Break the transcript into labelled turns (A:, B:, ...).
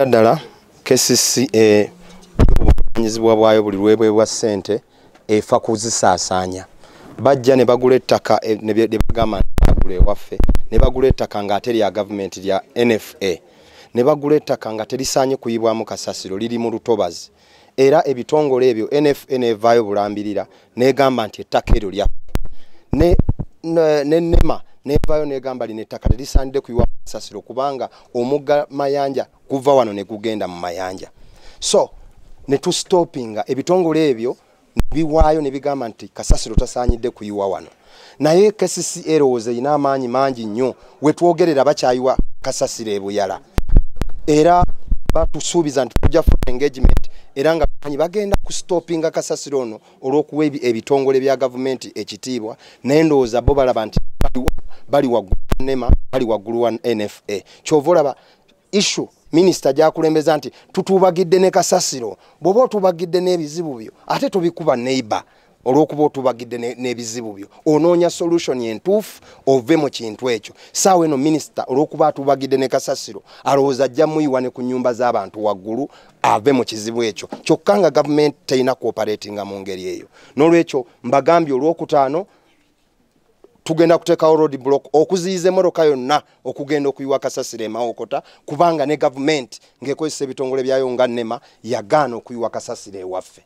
A: Ddala KCCA obuvanyizibwa bwayo buli lwebwe bwa ssente efa kuzisaasaanya. Bajja ne bagula ettaka ne bagamba bagula ewaffe ne bagula ettaka ng'ate lya gavumenti lya NFA ne bagula ettaka nga terisaanye kuyibwamu kasasiro liri mu lutobazi era ebitongole ebyo NFA nevaayo bulambirira negamba nti ettaka eryo lya NEMA nevaayo negamba lino ettaka terisaanidde kuyibwamu kasasiro kubanga omugga Mayanja kuva wano ne kugenda mu Mayanja. So ne tu stoppinga ebitongole ebyo biwaayo ne bigamba nti kasasiro tasaanyidde kuyiwa wano. Naye KCCA erowooza erina amaanyi mangi nnyo wetwogerera bakyayiwa kasasiro ebuyala. Era batusuubiza nti tujja kufuna engagement era nga bagenda ku stoppinga kasasiro ono olw'okuwa ebitongole bya gavumenti ekitiibwa naye ndowooza bo balaba nti bali waggulu wa NEMA bali waggulu wa NFA. Kyova olaba issue Minisita gyakulembeza nti tutubagidde ne kasasiro bw'oba otubagidde n'ebizibu byo ate tubikuba neighbor olw'okuba otubagidde n'ebizibu byo onoonya solution entuufu ove mu kintu ekyo. Saawa eno minisita olw'okuba atubagidde ne kasasiro alowooza ajja muyiwa ne ku nnyumba z'abantu waggulu ave mu kizibu ekyo kyokka nga gavumenti terina cooperatinga mu ngeri eyo. N'olwekyo mbagambye olw'okutaano tugenda kuteekawo road block okuziyiza emmotoka yonna okugenda okuyiwa kasasiro Mawokota kubanga ne gavumenti ng'ekozesa ebitongole byayo nga NEMA yagaana okuyiwa kasasiro ewaffe.